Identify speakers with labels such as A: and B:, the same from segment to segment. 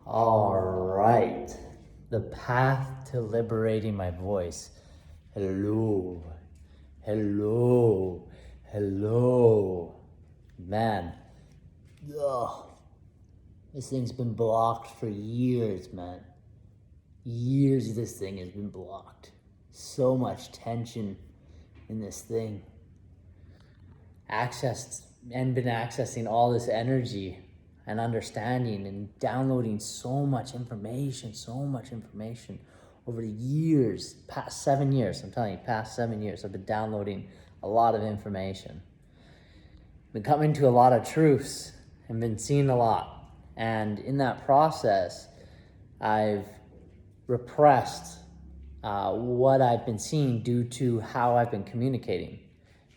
A: All right. The path to liberating my voice. Hello. Hello. Hello. Man. Ugh. This thing's been blocked for years, man. Years this thing has been blocked. So much tension in this thing. Been accessing all this energy and understanding and downloading so much information over the years, past 7 years. I'm telling you, past 7 years, I've been downloading a lot of information. Been coming to a lot of truths and been seeing a lot. And in that process, I've repressed what I've been seeing due to how I've been communicating.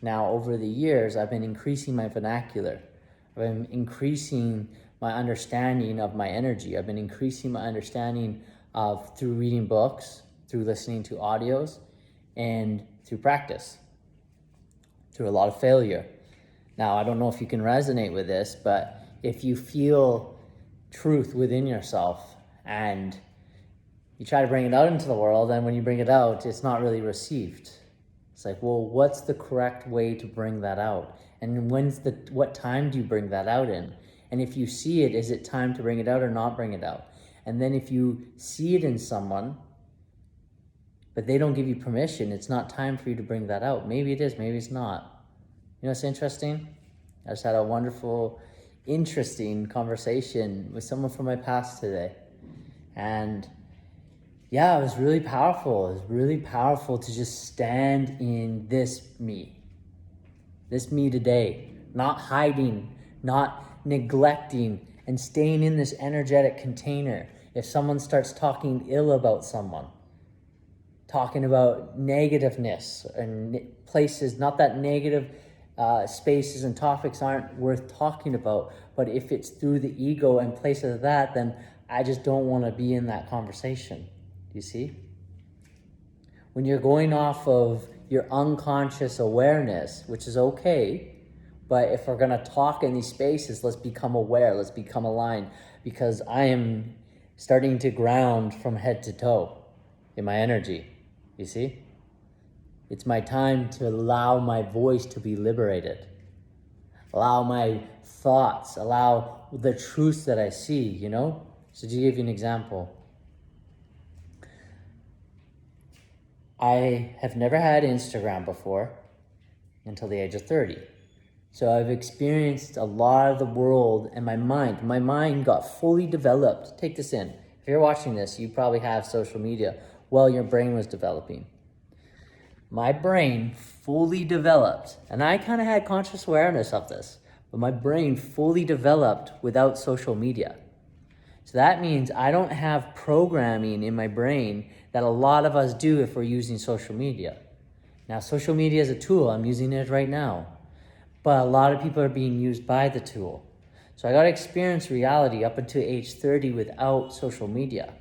A: Now, over the years, I've been increasing my vernacular. I've been increasing my understanding of my energy. I've been increasing my understanding of through reading books, through listening to audios, and through practice, through a lot of failure. Now, I don't know if you can resonate with this, but if you feel truth within yourself and you try to bring it out into the world, and when you bring it out, it's not really received. It's like, well, what's the correct way to bring that out? And what time do you bring that out in? And if you see it, is it time to bring it out or not bring it out? And then if you see it in someone, but they don't give you permission, it's not time for you to bring that out. Maybe it is, maybe it's not. You know what's interesting? I just had a wonderful, interesting conversation with someone from my past today. And yeah, it was really powerful. It was really powerful to just stand in this me today, not hiding, not neglecting, and staying in this energetic container. If someone starts talking ill about someone, talking about negativeness and places, not that negative spaces and topics aren't worth talking about, but if it's through the ego and places of that, then I just don't want to be in that conversation. You see? When you're going off of your unconscious awareness, which is okay, but if we're going to talk in these spaces, let's become aware, let's become aligned, because I am starting to ground from head to toe in my energy. You see? It's my time to allow my voice to be liberated. Allow my thoughts, allow the truths that I see, you know? So to give you an example, I have never had Instagram before until the age of 30. So I've experienced a lot of the world, and my mind got fully developed. Take this in. If you're watching this, you probably have social media while your brain was developing. My brain fully developed, and I kind of had conscious awareness of this, but my brain fully developed without social media. So that means I don't have programming in my brain that a lot of us do if we're using social media. Now, social media is a tool. I'm using it right now. But a lot of people are being used by the tool. So I got to experience reality up until age 30 without social media.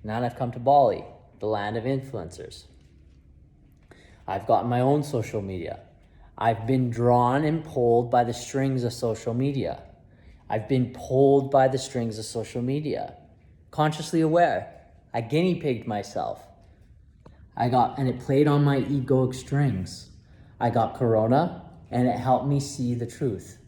A: Now I've come to Bali, the land of influencers. I've got my own social media. I've been drawn and pulled by the strings of social media. I've been pulled by the strings of social media. Consciously aware. I guinea pigged myself. And it played on my egoic strings. I got Corona, and it helped me see the truth.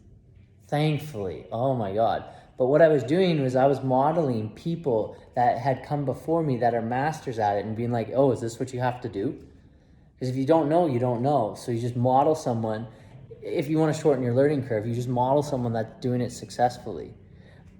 A: Thankfully, oh my God. But what I was doing was I was modeling people that had come before me that are masters at it and being like, oh, is this what you have to do? Because if you don't know, you don't know. So you just model someone. If you want to shorten your learning curve, you just model someone that's doing it successfully.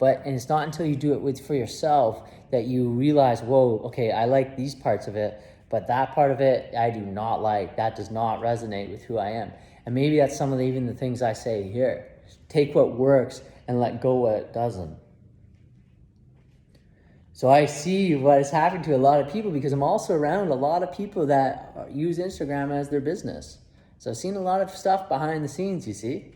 A: And it's not until you do it for yourself that you realize, whoa, okay, I like these parts of it, but that part of it I do not like. That does not resonate with who I am. And maybe that's some of even the things I say here. Take what works and let go what doesn't. So I see what has happened to a lot of people because I'm also around a lot of people that use Instagram as their business. So I've seen a lot of stuff behind the scenes, you see.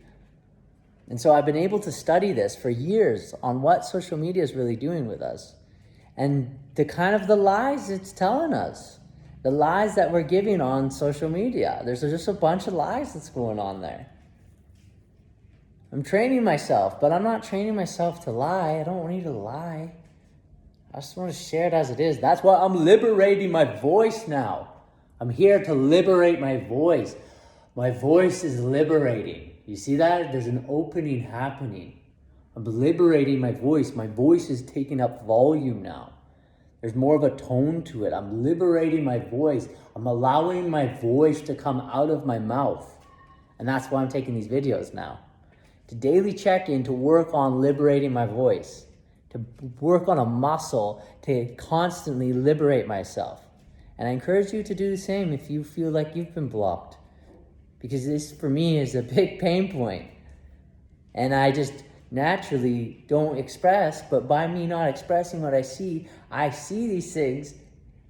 A: And so I've been able to study this for years on what social media is really doing with us. And the lies it's telling us. The lies that we're giving on social media. There's just a bunch of lies that's going on there. I'm training myself, but I'm not training myself to lie. I don't need to lie. I just want to share it as it is. That's why I'm liberating my voice now. I'm here to liberate my voice. My voice is liberating. You see that? There's an opening happening. I'm liberating my voice. My voice is taking up volume now. There's more of a tone to it. I'm liberating my voice. I'm allowing my voice to come out of my mouth. And that's why I'm taking these videos now. To daily check in, to work on liberating my voice. To work on a muscle to constantly liberate myself. And I encourage you to do the same if you feel like you've been blocked. Because this, for me, is a big pain point. And I just naturally don't express, but by me not expressing what I see these things,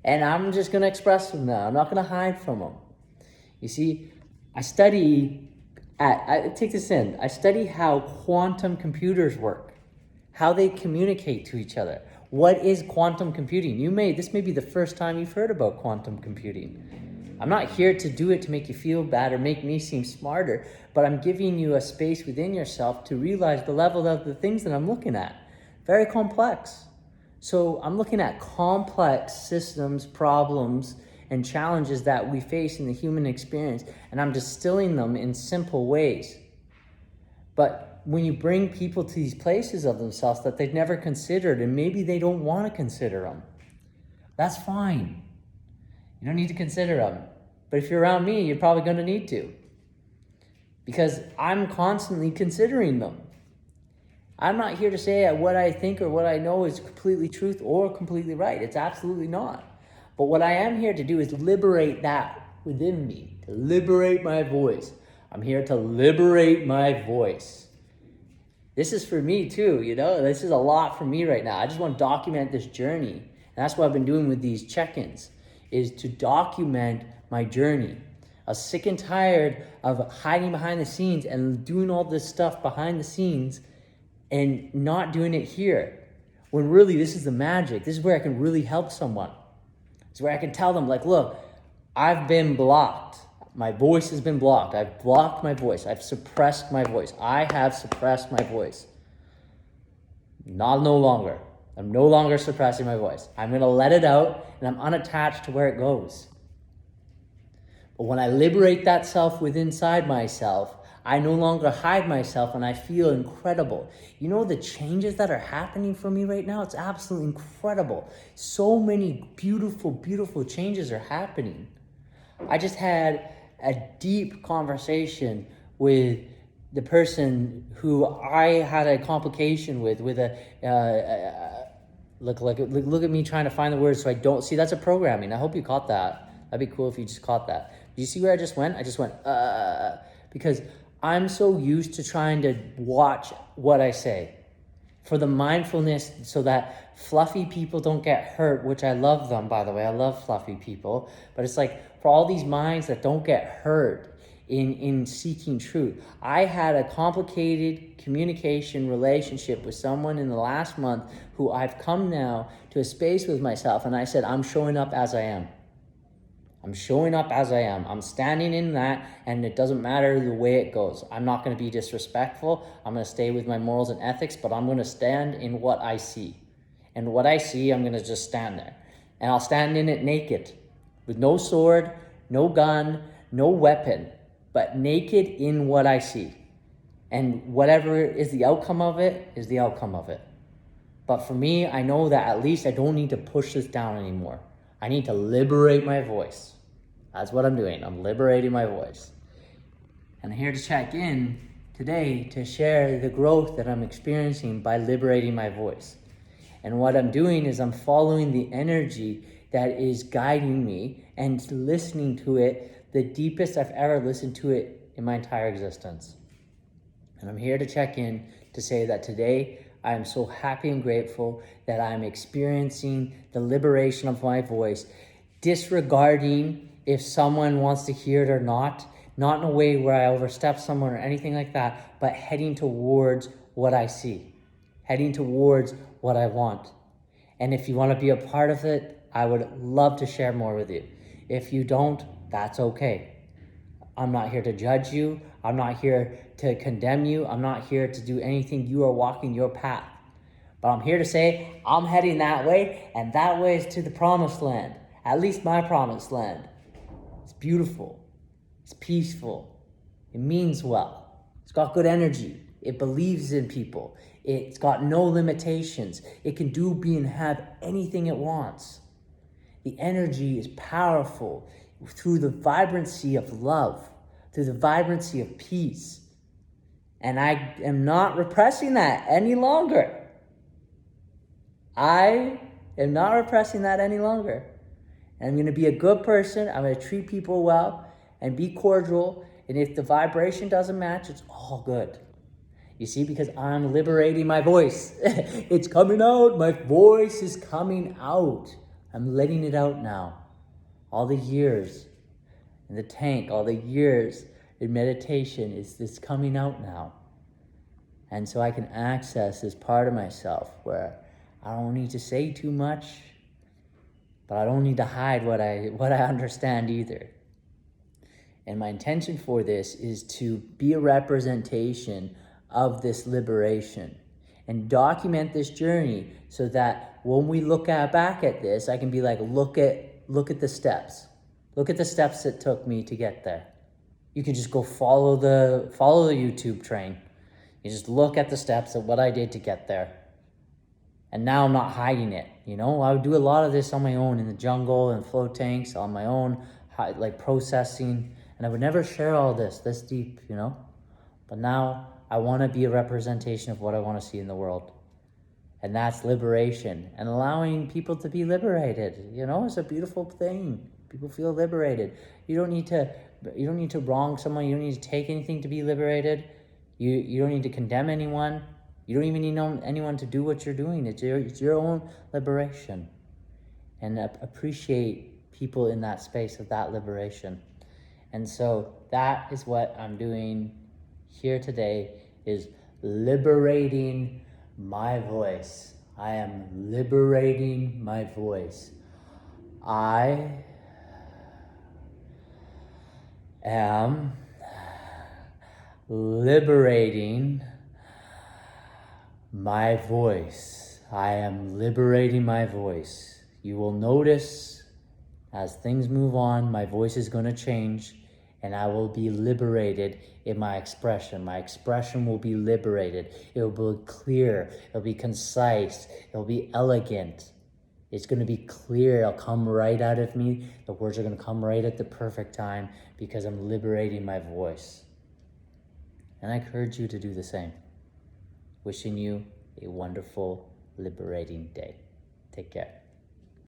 A: and I'm just going to express them now. I'm not going to hide from them. You see, I study how quantum computers work, how they communicate to each other. What is quantum computing? This may be the first time you've heard about quantum computing. I'm not here to do it to make you feel bad or make me seem smarter, but I'm giving you a space within yourself to realize the level of the things that I'm looking at. Very complex. So I'm looking at complex systems, problems, and challenges that we face in the human experience, and I'm distilling them in simple ways. But when you bring people to these places of themselves that they've never considered, and maybe they don't want to consider them, that's fine. You don't need to consider them. But if you're around me, you're probably going to need to. Because I'm constantly considering them. I'm not here to say that what I think or what I know is completely truth or completely right. It's absolutely not. But what I am here to do is liberate that within me, to liberate my voice. I'm here to liberate my voice. This is for me too, this is a lot for me right now. I just want to document this journey. And that's what I've been doing with these check-ins, is to document my journey. I was sick and tired of hiding behind the scenes and doing all this stuff behind the scenes and not doing it here. When really this is the magic. This is where I can really help someone. It's where I can tell them, look, I've been blocked. My voice has been blocked. I've blocked my voice. I've suppressed my voice. I have suppressed my voice. No longer. I'm no longer suppressing my voice. I'm going to let it out, and I'm unattached to where it goes. But when I liberate that self within inside myself, I no longer hide myself, and I feel incredible. The changes that are happening for me right now, it's absolutely incredible. So many beautiful, beautiful changes are happening. I just had a deep conversation with the person who I had a complication with look at me trying to find the words so I don't see. That's a programming. I hope you caught that. That'd be cool if you just caught that. Do you see where I just went? I just went, because I'm so used to trying to watch what I say for the mindfulness so that fluffy people don't get hurt, which I love them, by the way. I love fluffy people. But it's for all these minds that don't get hurt in seeking truth. I had a complicated communication relationship with someone in the last month who I've come now to a space with myself, and I said, I'm showing up as I am. I'm showing up as I am. I'm standing in that, and it doesn't matter the way it goes. I'm not going to be disrespectful. I'm going to stay with my morals and ethics, but I'm going to stand in what I see. And what I see, I'm going to just stand there. And I'll stand in it naked, with no sword, no gun, no weapon, but naked in what I see. And whatever is the outcome of it is the outcome of it. But for me, I know that at least I don't need to push this down anymore. I need to liberate my voice. That's what I'm doing. I'm liberating my voice. And I'm here to check in today to share the growth that I'm experiencing by liberating my voice. And what I'm doing is I'm following the energy that is guiding me and listening to it the deepest I've ever listened to it in my entire existence. And I'm here to check in to say that today I am so happy and grateful that I'm experiencing the liberation of my voice, disregarding if someone wants to hear it or not in a way where I overstep someone or anything like that, but heading towards what I see, heading towards what I want. And if you want to be a part of it, I would love to share more with you. If you don't, that's okay. I'm not here to judge you. I'm not here to condemn you. I'm not here to do anything. You are walking your path. But I'm here to say I'm heading that way, and that way is to the promised land. At least my promised land. It's beautiful. It's peaceful. It means well. It's got good energy. It believes in people. It's got no limitations. It can do, be, and have anything it wants. The energy is powerful through the vibrancy of love, through the vibrancy of peace. And I am not repressing that any longer. I am not repressing that any longer. And I'm going to be a good person. I'm going to treat people well and be cordial. And if the vibration doesn't match, it's all good. You see, because I'm liberating my voice. It's coming out. My voice is coming out. I'm letting it out now. All the years in the tank, all the years in meditation, is this coming out now. And so I can access this part of myself where I don't need to say too much, but I don't need to hide what I understand either. And my intention for this is to be a representation of this liberation and document this journey so that when we look back at this, I can be like, look at the steps. Look at the steps it took me to get there. You can just go follow the YouTube train. You just look at the steps of what I did to get there. And now I'm not hiding it, I would do a lot of this on my own in the jungle and float tanks on my own, like processing. And I would never share all this deep, But now I want to be a representation of what I want to see in the world. And that's liberation and allowing people to be liberated. It's a beautiful thing. People feel liberated. You don't need to wrong someone. You don't need to take anything to be liberated. You don't need to condemn anyone. You don't even need anyone to do what you're doing. It's your own liberation. And appreciate people in that space of that liberation. And so that is what I'm doing here today, is liberating my voice. I am liberating my voice. I am liberating my voice. I am liberating my voice. You will notice as things move on, my voice is going to change and I will be liberated in my expression. My expression will be liberated. It will be clear. It'll be concise. It'll be elegant. It's going to be clear. It'll come right out of me. The words are going to come right at the perfect time because I'm liberating my voice. And I encourage you to do the same. Wishing you a wonderful, liberating day. Take care.